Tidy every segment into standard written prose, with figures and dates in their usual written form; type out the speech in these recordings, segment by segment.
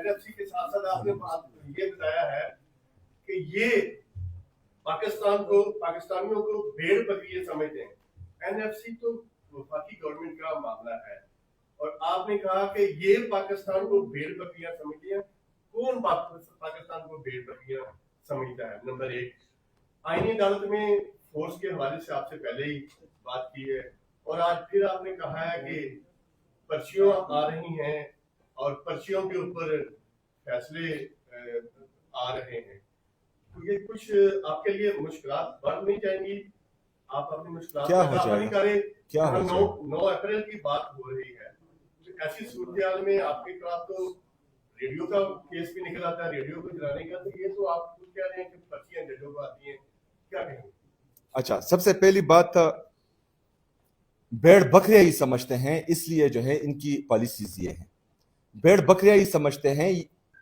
NFC کے ساتھ ساتھ آپ نے یہ بتایا ہے کہ یہ پاکستانیوں کو بھیڑ بکریے سمجھتے ہیں. NFC تو وفاقی گورنمنٹ کا معاملہ ہے اور آپ نے کہا کہ یہ پاکستان کو بھیڑ بکریاں سمجھتی ہیں. کون پاکستان کو بھیڑ بکریاں سمجھتا ہے؟ نمبر ایک. آئینی عدالت میں فورس کے حوالے سے آپ سے پہلے ہی بات کی ہے اور آج پھر آپ نے کہا ہے کہ پرچیاں آ رہی ہیں اور پرچیوں کے اوپر فیصلے آ رہے ہیں. تو یہ کچھ آپ کے لیے مشکلات بڑھ نہیں جائیں گی؟ آپ اپنی مشکلات کیا ہو جائے گا؟ 9 اپریل کی بات ہو رہی ہے. ایسی صورتحال میں آپ کے خلاف تو ریڈیو کا کیس بھی نکل آتا ہے, ریڈیو کو جلانے کا. تو یہ تو آپ کچھ کہہ رہے ہیں کہ پرچیاں ججوں کو آتی ہیں, کیا کہیں گے؟ اچھا, سب سے پہلی بات, بھیڑ بکریاں ہی سمجھتے ہیں, اس لیے جو ہے ان کی پالیسیز یہ ہیں. بھیڑ بکریاں ہی سمجھتے ہیں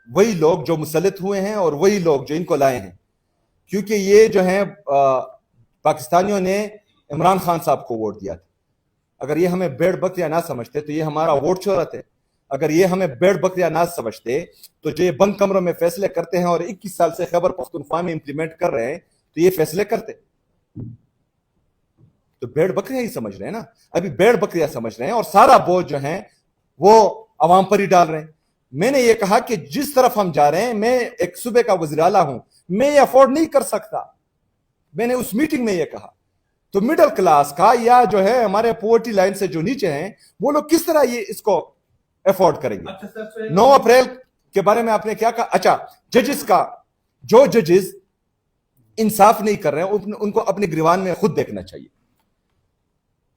وہی لوگ جو مسلط ہوئے ہیں اور وہی لوگ جو ان کو لائے ہیں, کیونکہ یہ جو ہیں پاکستانیوں نے عمران خان صاحب کو ووٹ دیا تھا. اگر یہ ہمیں بھیڑ بکریاں نہ سمجھتے تو یہ ہمارا ووٹ چوراتے. اگر یہ ہمیں بھیڑ بکریاں نہ سمجھتے تو جو یہ بند کمروں میں فیصلے کرتے ہیں اور 21 سال سے خیبر پختونخوا میں امپلیمنٹ کر رہے ہیں تو یہ فیصلے کرتے. تو بھیڑ بکریاں ہی سمجھ رہے ہیں نا, ابھی بھیڑ بکریاں سمجھ رہے ہیں اور سارا بوجھ جو ہیں وہ عوام پر ہی ڈال رہے ہیں. میں نے یہ کہا کہ جس طرف ہم جا رہے ہیں, میں ایک صوبے کا وزیر اعلیٰ ہوں, میں یہ افورڈ نہیں کر سکتا. میں نے اس میٹنگ میں یہ کہا. تو مڈل کلاس کا یا جو ہے ہمارے پورٹی لائن سے جو نیچے ہیں وہ لوگ کس طرح یہ اس کو افورڈ کریں گے؟ 9 اپریل کے بارے میں آپ نے کیا کہا؟ اچھا, ججز کا, جو ججز انصاف نہیں کر رہے ہیں ان کو اپنے گریوان میں خود دیکھنا چاہیے.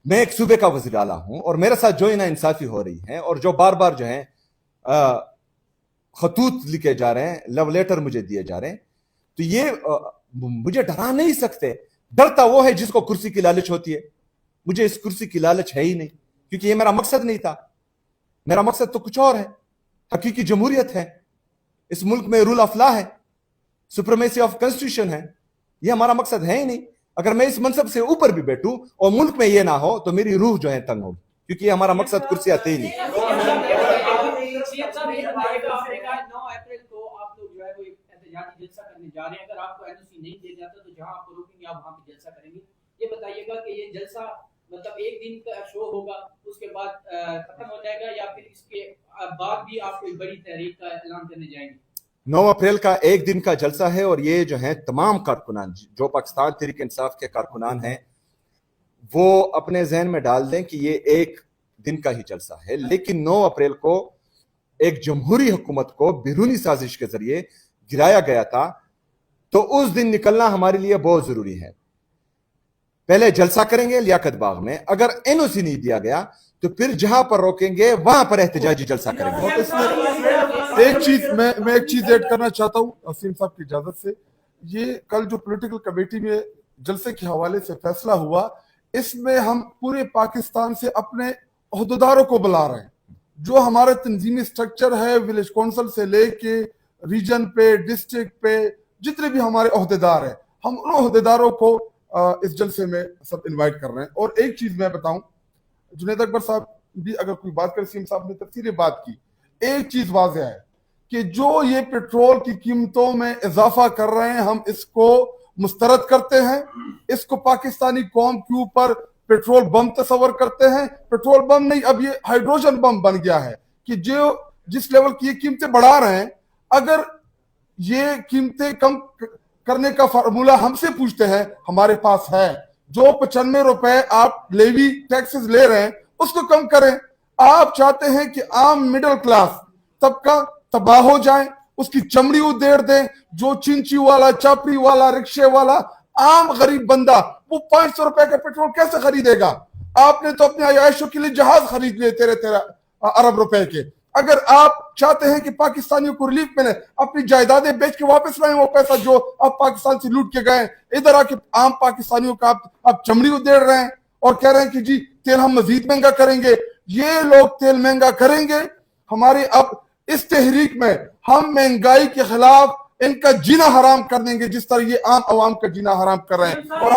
میں ایک صوبے کا وزیر اعلیٰ ہوں اور میرے ساتھ جو نا انصافی ہو رہی ہے اور جو بار بار جو ہیں خطوط لکھے جا رہے ہیں, لو لیٹر مجھے دیے جا رہے ہیں, تو یہ مجھے ڈرا نہیں سکتے. ڈرتا وہ ہے جس کو کرسی کی لالچ ہوتی ہے. مجھے اس کرسی کی لالچ ہے ہی نہیں, کیونکہ یہ میرا مقصد نہیں تھا. میرا مقصد تو کچھ اور ہے. حقیقی جمہوریت ہے, اس ملک میں رول آف لا ہے, سپریمیسی آف کنسٹیٹیوشن ہے. یہ ہمارا مقصد ہے ہی نہیں. اگر میں اس منصب سے اوپر بھی بیٹھوں اور ملک میں یہ نہ ہو تو میری روح جو ہے تنگ ہوگی, کیونکہ یہ ہمارا مقصد کرسی آتے ہی نہیں. جلسہ کرنے جا رہے ہیں, اگر آپ کو NOC نہیں دیا جاتا تو جہاں آپ کو روکیں گے آپ وہاں پہ جلسہ کریں گے. یہ بتائیے گا کہ یہ جلسہ مطلب ایک دن کا شو ہوگا, اس کے بعد ختم ہو جائے گا, یا پھر اس کے بعد بھی آپ کوئی بڑی تحریک کا اعلان کرنے جائیں گے؟ 9 اپریل کا ایک دن کا جلسہ ہے اور یہ جو ہیں تمام کارکنان جو پاکستان تحریک انصاف کے کارکنان ہیں وہ اپنے ذہن میں ڈال دیں کہ یہ ایک دن کا ہی جلسہ ہے. لیکن 9 اپریل کو ایک جمہوری حکومت کو بیرونی سازش کے ذریعے گرایا گیا تھا, تو اس دن نکلنا ہمارے لیے بہت ضروری ہے. پہلے جلسہ کریں گے لیاقت باغ میں, اگر NOC نہیں دیا گیا تو پھر جہاں پر روکیں گے وہاں پر احتجاجی جلسہ کریں گے. اور اس میں ایک چیز میں ایک چیز ایڈ کرنا چاہتا ہوں وسیم صاحب کی اجازت سے. یہ کل جو پولیٹیکل کمیٹی میں جلسے کے حوالے سے فیصلہ ہوا, اس میں ہم پورے پاکستان سے اپنے عہدیداروں کو بلا رہے ہیں. جو ہمارا تنظیمی سٹرکچر ہے ولیج کونسل سے لے کے ریجن پہ, ڈسٹرکٹ پہ, جتنے بھی ہمارے عہدیدار ہیں, ہم ان عہدیداروں کو اس جلسے میں سب انوائٹ کر رہے ہیں. اور ایک چیز میں بتاؤں, جنید اکبر صاحب بھی اگر کوئی بات کرے, سیم صاحب نے تفصیلی بات کی, ایک چیز واضح ہے کہ جو یہ پیٹرول کی قیمتوں میں اضافہ کر رہے ہیں ہم اس کو مسترد کرتے ہیں. اس کو پاکستانی قوم کے اوپر پیٹرول بم تصور کرتے ہیں. پیٹرول بم نہیں, اب یہ ہائیڈروجن بم بن گیا ہے کہ جو جس لیول کی یہ قیمتیں بڑھا رہے ہیں, اگر یہ قیمتیں کم کرنے کا فارمولہ ہم سے پوچھتے ہیں, ہمارے پاس ہے. جو 95 روپے آپ لیوی ٹیکسز لے رہے ہیں اس کو کم کریں. آپ چاہتے ہیں کہ عام مڈل کلاس طبقہ تباہ ہو جائیں, اس کی چمڑی ادھیڑ دیں. جو چنچی والا, چاپڑی والا, رکشے والا, عام غریب بندہ وہ 500 روپے کا پیٹرول کیسے خریدے گا؟ آپ نے تو اپنے عیاشوں کے لیے جہاز خرید لیے 13 ارب روپے کے. اگر آپ چاہتے ہیں کہ پاکستانیوں کو ریلیف ملے, اپنی جائیدادیں بیچ کے واپس لائیں وہ پیسہ جو آپ پاکستان سے لوٹ کے گئے. ادھر آ کے عام پاکستانیوں کا آپ چمڑی ادھیڑ رہے ہیں اور کہہ رہے ہیں کہ جی تیل ہم مزید مہنگا کریں گے. یہ لوگ تیل مہنگا کریں گے. ہمارے اب اس تحریک میں ہم مہنگائی کے خلاف ان کا جینا حرام کر دیں گے, جس طرح یہ عام عوام کا جینا حرام کر رہے ہیں. اور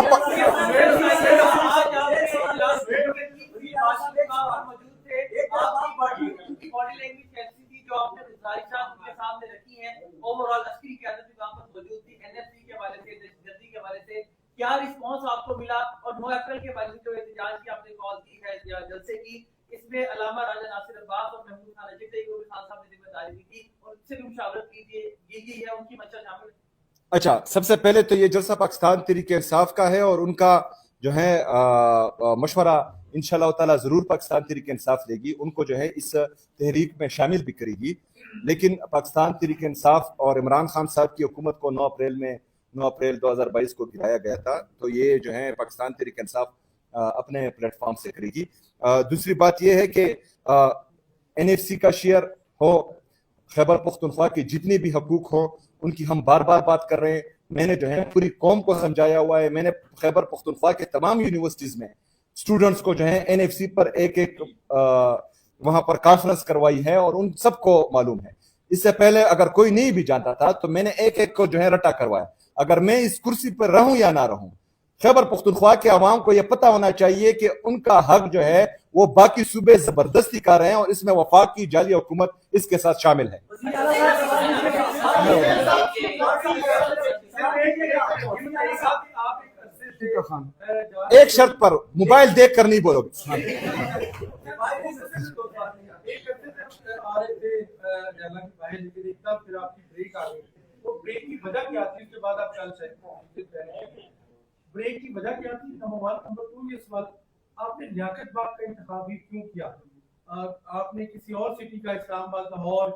तारिक साहब उनके सामने रखी हैं, ओवरऑल अस्करी क़यादत भी वहाँ पर मौजूद थी, एनएफसी के हवाले से, दहशतगर्दी के हवाले से क्या रिस्पॉन्स आपको मिला, और 9 अप्रैल के हवाले से जो एहतजाज की आपने कॉल दी है या जलसे की, इसमें अल्लामा राजा नासिर अब्बास और महमूद खान अजीब को भी खान साहब ने जिम्मेदारी दी थी, और उनसे भी मुशावरत की गई है, उनकी मंशा शामिल है? अच्छा, सबसे पहले तो ये जलसा पाकिस्तान तहरीक इंसाफ का है और उनका जो है मशवरा इंशाअल्लाह ताला ज़रूर पाकिस्तान तहरीक इंसाफ लेगी, उनको जो है इस तहरीक में शामिल भी करेगी। लेकिन पाकिस्तान तहरीक इंसाफ और इमरान खान साहब की हुकूमत को 9 अप्रैल 2022 को गिराया गया था, तो ये जो है पाकिस्तान तहरीक इंसाफ अपने प्लेटफॉर्म से करेगी। दूसरी बात यह है कि NFC का शेयर हो, खैबर पख्तूनख्वा के जितने भी हकूक हो, उनकी हम बार बार बात कर रहे हैं। मैंने जो है पूरी कौम को समझाया हुआ है, मैंने खैबर पख्तूनख्वा के तमाम यूनिवर्सिटीज़ में स्टूडेंट्स को जो है NFC पर एक वहां पर कॉन्फ्रेंस करवाई है और उन सबको मालूम है। इससे पहले अगर कोई नहीं भी जानता था तो मैंने एक को जो है रटा करवाया। अगर मैं इस कुर्सी पर रहूं या ना रहूं, खैबर पख्तूनख्वा के अवाम को यह पता होना चाहिए कि उनका हक जो है वो बाकी सूबे जबरदस्ती कर रहे हैं और इसमें वफाक की जाली हुकूमत इसके साथ शामिल है। एक शर्त पर, मोबाइल देख कर नहीं बोलोगे। ब्रेक की वजह क्या थी? नंबर 1। नंबर 2 ये सवाल, आपने लियाकत बाग का इंतखाब भी क्यों किया? आपने किसी और सिटी का, इस्लामाबाद, लाहौर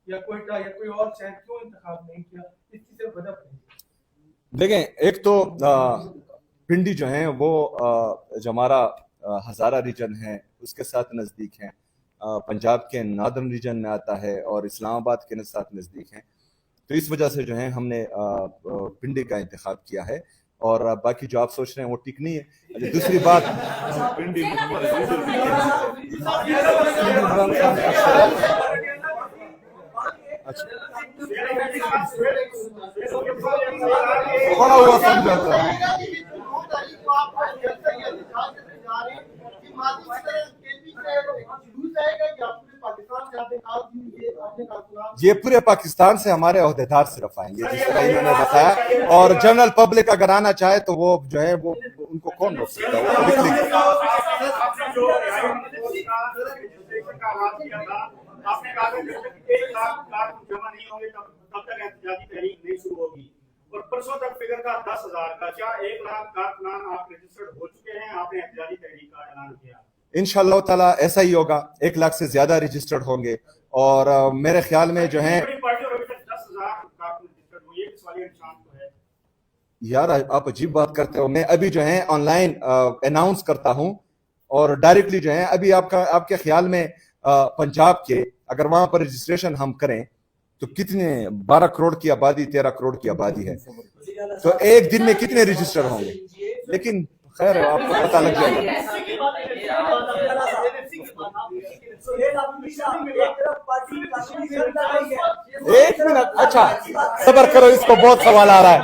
या कोयटा या कोई और शहर क्यों इंतखाब नहीं किया? इस चीज से वजह देखें, एक तो पिंडी जो है वो जो हमारा हज़ारा रीजन है उसके साथ नज़दीक है, पंजाब के नॉर्दर्न रीजन में आता है और इस्लामाबाद के साथ नज़दीक है, तो इस वजह से जो है हमने पिंडी का इंतखाब किया है। और बाकी जो आप सोच रहे हैं वो ठीक नहीं है। दूसरी बात, पिंडी बड़ा हुआ समझाता है। ये पूरे पाकिस्तान से हमारे ओहदेदार सिर्फ आएंगे, जिस तरह इन्होंने बताया, और जनरल पब्लिक अगर आना चाहे तो वो जो है वो उनको कौन रोक सकता है? आपने कहा कि 1 लाख कार्ड जमा नहीं होंगे तब तक एहतजाजी तहरीक नहीं शुरू होगी, और परसों तक फिगर का 10,000 का, क्या 1 लाख कारकुनान आप रजिस्टर्ड हो चुके हैं? आपने एहतजाजी तहरीक का ऐलान किया। इंशाअल्लाह ताला ऐसा ही होगा, 1 लाख से ज्यादा रजिस्टर्ड होंगे और मेरे ख्याल में जो है 10,000 कारकुन रजिस्टर्ड हुए, इस वाले निशान तो है। यार आप अजीब बात करते हो। मैं अभी जो है ऑनलाइन अनाउंस करता हूं और डायरेक्टली जो है अभी आपके ख्याल में पंजाब के अगर वहां पर रजिस्ट्रेशन हम करें तो कितने 12 करोड़ की आबादी, 13 करोड़ की आबादी है, तो एक दिन में कितने रजिस्टर होंगे? लेकिन खैर आपको पता लग जाएगा। एक मिनट, अच्छा सब्र करो, इसको बहुत सवाल आ रहा है।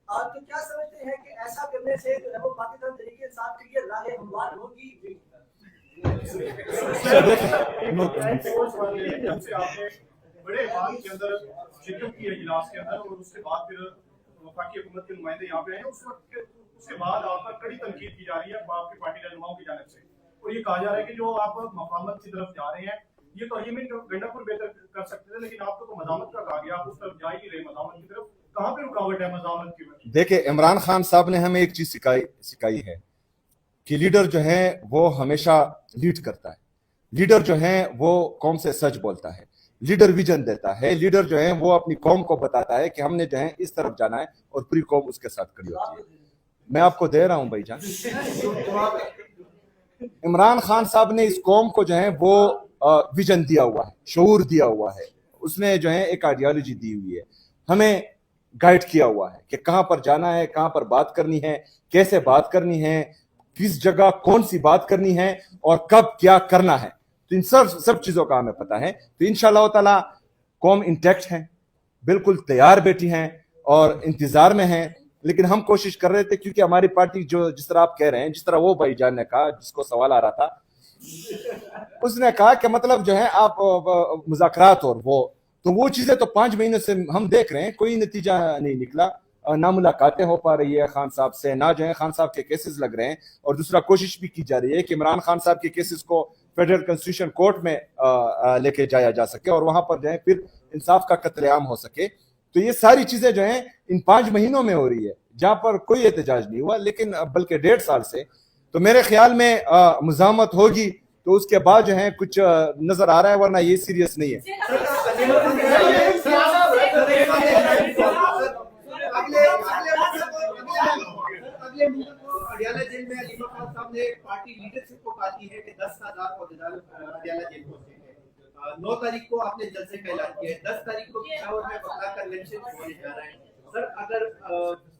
हाँ तो क्या समझते हैं कि ऐसा करने से जो है वो पाकिस्तान तरीके इंसाफ के लिए राह हमवार होगी? बड़े इमाम के अंदर शिरकत की इजलास के अंदर, और उसके बाद फिर वफाकी हुकूमत के नुमाइंदे यहाँ पे आए। उसके बाद आप पर कड़ी तनकीद की जा रही है आपकी पार्टी रहनुमाओं की जानिब से, और ये कहा जा रहा है कि जो आप मफाहमत की तरफ जा रहे हैं, ये तो ये गंडापुर बेहतर कर सकते थे, लेकिन आपको तो मज़ामत का कहा गया, आप उस तरफ जा ही नहीं रहे मज़ामत की तरफ। कहाँ पे रुकावट है मज़ामत की? देखिए, इमरान खान साहब ने हमें एक चीज सिखाई है कि लीडर जो है वो हमेशा लीड करता है, लीडर जो है वो कौम से सच बोलता है, लीडर विजन देता है, लीडर जो है वो अपनी कौम को बताता है कि हमने जो है इस तरफ जाना है और पूरी कौम उसके साथ खड़ी होती है। मैं आपको दे रहा हूं भाईजान, इमरान खान साहब ने इस कौम को जो है वो विजन दिया हुआ है, शऊर दिया हुआ है, उसने जो है एक आइडियोलॉजी दी हुई है, हमें गाइड किया हुआ है कि कहां पर जाना है, कहां पर बात करनी है, कैसे बात करनी है, किस जगह कौन सी बात करनी है और कब क्या करना है। तो इन सब चीजों का हमें पता है। तो इंशाअल्लाह ताला कौम इंटैक्ट है, बिल्कुल तैयार बैठी हैं और इंतजार में हैं। लेकिन हम कोशिश कर रहे थे, क्योंकि हमारी पार्टी जो जिस तरह आप कह रहे हैं, जिस तरह वो भाईजान ने कहा, जिसको सवाल आ रहा था, उसने कहा कि मतलब जो है आप मुज़ाकरात और वो चीजें तो 5 महीनों से हम देख रहे हैं, कोई नतीजा नहीं निकला। ना मुलाकातें हो पा रही है खान साहब से, ना जो है खान साहब के केसेस लग रहे हैं, और दूसरा कोशिश भी की जा रही है कि इमरान खान साहब के केसेस को फेडरल कॉन्स्टिट्यूशन कोर्ट में लेके जाया जा सके और वहां पर जो है फिर इंसाफ का कत्लेआम हो सके। तो ये सारी चीजें जो हैं इन 5 महीनों में हो रही है, जहां पर कोई एहतजाज नहीं हुआ, लेकिन बल्कि 1.5 साल से। तो मेरे ख्याल में मुज़ाहमत होगी तो उसके बाद जो है कुछ नजर आ रहा है, वरना ये सीरियस नहीं है। अडियाला जेल में अलीमा खान साहब ने पार्टी लीडरशिप को कहा है कि 10,000 अडियाला जेल पहुंचे हैं। 9 तारीख को आपने जलसे का ऐलान किया है, 10 तारीख को पेशावर में बकला कन्वेंशन होने जा रहा है। सर, अगर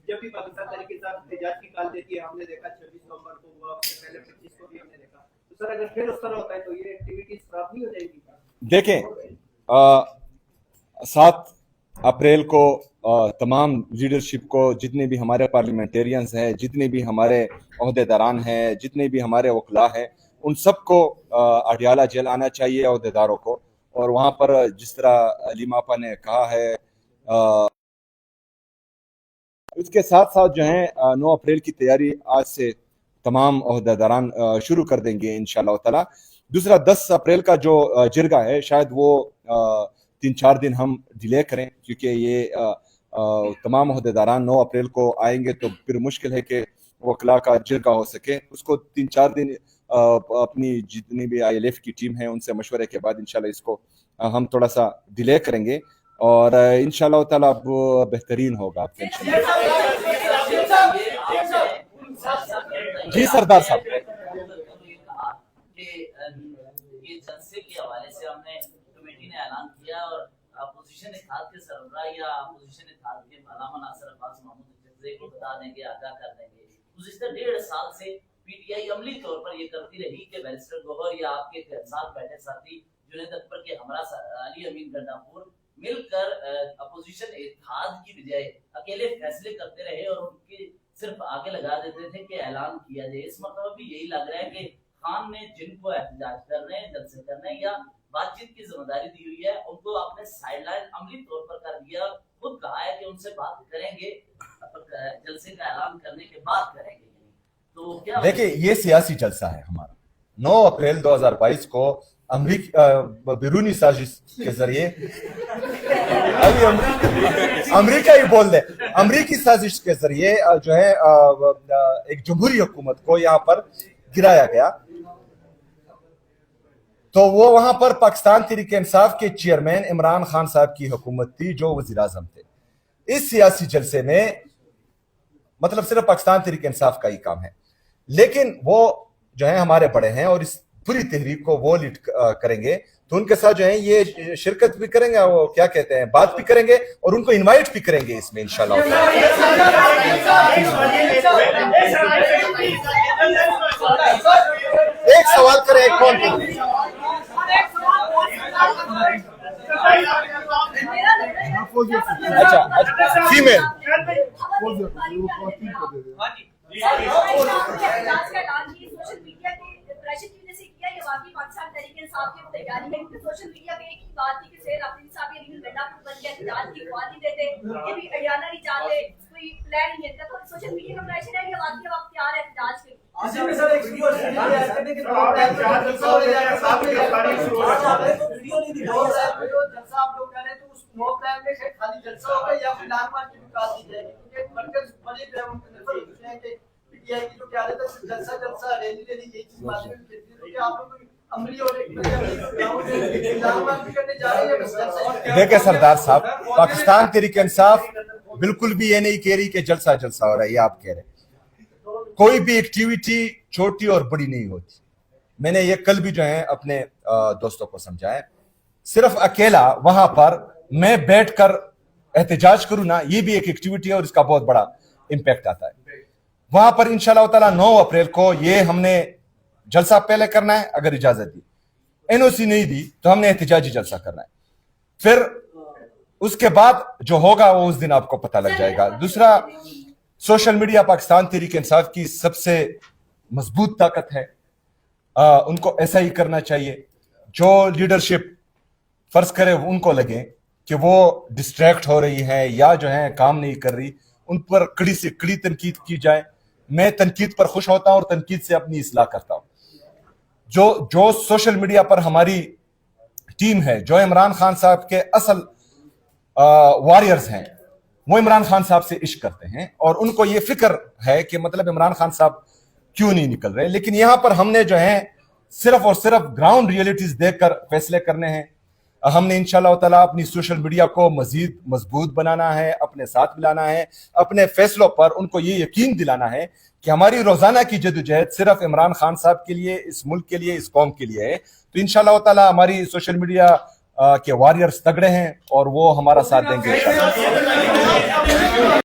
जब भी पाकिस्तान तहरीक इंसाफ एहतजाज की कॉल देती है, हमने देखा 26 नवंबर को हुआ, उससे पहले 25 को भी हमने देखा, तो सर अगर फिर उस तरह होता है तो ये एक्टिविटीज खराब नहीं हो जाएगी? देखें, 7 अप्रैल को तमाम लीडरशिप को, जितने भी हमारे पार्लियामेंटेरियंस हैं, जितने भी हमारे अहदेदारान हैं, जितने भी हमारे वकला हैं, उन सबको अडियाला जेल आना चाहिए, अहदेदारों को। और वहाँ पर जिस तरह अलीमा आपा ने कहा है, उसके साथ साथ जो है 9 अप्रैल की तैयारी आज से तमाम अहदेदारान शुरू कर देंगे इंशाअल्लाह ताला। दूसरा 10 अप्रैल का जो जिरगा है, शायद वो 3-4 दिन हम डिले करें, क्योंकि ये तमाम अहदेदारान 9 अप्रैल को आएंगे तो फिर मुश्किल है कि वकला का जिरगा हो सके। उसको 3-4 दिन अपनी जितनी भी ILF की टीम है उनसे मशवरे के बाद इंशाल्लाह इसको हम थोड़ा सा डिले करेंगे और इंशाल्लाह ताला अब बेहतरीन होगा। आप टेंशन जी सरदार साहब। ये जलसे के हवाले से हमने कमेटी ने ऐलान किया और अपोजिशन इत्तेहाद के सरबराह या अपोजिशन इत्तेहाद के मौलाना नासिर अब्बास महमूद जलसे को बता देंगे, आगाह कर देंगे। गुज़िश्ता 1.5 साल से PTI अमली तौर पर ये करती रही कि बैरिस्टर गौहर या आपके साथ बैठे साथी जुनैद अकबर के हमरा अली अमीन गंडापुर मिलकर अपोजिशन इत्तेहाद की बजाय अकेले फैसले करते रहे और उनके सिर्फ आगे लगा देते थे कि ऐलान किया जाए। इस मरतबा भी यही लग रहा है कि खान ने जिनको एहतजाज कर रहे हैं, जलसे कर रहे हैं या बातचीत की जिम्मेदारी दी हुई है, उनको आपने साइडलाइन अमली तौर पर कर दिया। खुद कहा है कि उनसे बात करेंगे, जलसे का ऐलान करने के बाद करेंगे। तो क्या देखिए, ये सियासी जलसा है हमारा। 9 अप्रैल 2022 को बैरूनी साजिश के जरिए अभी अमरीका ही बोल दे, अमरीकी साजिश के जरिए जो है एक जमहूरी हुकूमत को यहाँ पर गिराया गया। तो वो वहां पर पाकिस्तान तहरीक इंसाफ के चेयरमैन इमरान खान साहब की हुकूमत थी, जो वज़ीर आज़म थे। इस सियासी जलसे में मतलब सिर्फ पाकिस्तान तहरीक इंसाफ का ही काम है, लेकिन वो जो है हमारे बड़े हैं और इस पूरी तहरीक को वो लीड करेंगे। तो उनके साथ जो है ये शिरकत भी करेंगे, वो क्या कहते हैं, बात भी करेंगे और उनको इनवाइट भी करेंगे इसमें इंशाल्लाह। एक सवाल करें, कौन अच्छा फीमेल पाकिस्तान तरीके इंसाफ की तैयारी है, क्योंकि सोशल मीडिया पे एक ही बात थी कि शेर अपनी साहब ये रील गंडापुर बन गया, इत्तेहाद की गवाह नहीं देते, ये भी हरियाणा नहीं चाहते, कोई प्लान नहीं है। तो सोशल मीडिया का प्रेशर है कि बात के वक्त तैयार है इत्तेहाद के। आसिफ में सर एक वीडियो शेयर करने के बाद जलसा हो जाएगा, साहब ने वीडियो नहीं दिखाई है साहब, जो जलसा आप लोग कह रहे हैं तो उस नो प्लान में शायद खाली जलसा होगा या फिर लाल मार्च की विकास दी जाएगी, क्योंकि मरकज बड़े जो है उनके निर्भर होते हैं कि PTI की जो क्या रहता है जलसा रैली यही चीज बात में कहती है, क्योंकि आप लोग अमली और देखिए सरदार साहब, पाकिस्तान तहरीक इंसाफ बिल्कुल भी ये नहीं कह रही कि जलसा जलसा हो रहा है, ये आप कह रहे हैं। कोई भी एक्टिविटी छोटी और बड़ी नहीं होती। मैंने ये कल भी जो है अपने दोस्तों को समझाया। सिर्फ अकेला वहां पर मैं बैठकर एहतजाज करूं ना, ये भी एक एक्टिविटी है और इसका बहुत बड़ा इंपैक्ट आता है। वहां पर इंशाल्लाह ताला 9 अप्रैल को ये हमने जलसा पहले करना है, अगर इजाजत दी NOC नहीं दी तो हमने एहतजाजी जलसा करना है। फिर उसके बाद जो होगा वो उस दिन आपको पता लग जाएगा। दूसरा, सोशल मीडिया पाकिस्तान तहरीक इंसाफ की सबसे मजबूत ताकत है, उनको ऐसा ही करना चाहिए। जो लीडरशिप फर्ज करे उनको लगे कि वो डिस्ट्रैक्ट हो रही है या जो है काम नहीं कर रही, उन पर कड़ी से कड़ी तनकीद की जाए। मैं तनकीद पर खुश होता हूं और तनकीद से अपनी इस्लाह करता हूं। जो सोशल मीडिया पर हमारी टीम है, जो इमरान खान साहब के असल वॉरियर्स हैं, वो इमरान खान साहब से इश्क करते हैं और उनको ये फिक्र है कि मतलब इमरान खान साहब क्यों नहीं निकल रहे। लेकिन यहां पर हमने जो है सिर्फ और सिर्फ ग्राउंड रियलिटीज देखकर फैसले करने हैं। हमने इंशाअल्लाह ताला अपनी सोशल मीडिया को मजीद मजबूत बनाना है, अपने साथ मिलाना है, अपने फैसलों पर उनको ये यकीन दिलाना है कि हमारी रोजाना की जद्दोजहद सिर्फ इमरान खान साहब के लिए, इस मुल्क के लिए, इस कौम के लिए है। तो इंशाअल्लाह ताला हमारी सोशल मीडिया के वॉरियर्स तगड़े हैं और वो हमारा साथ देंगे।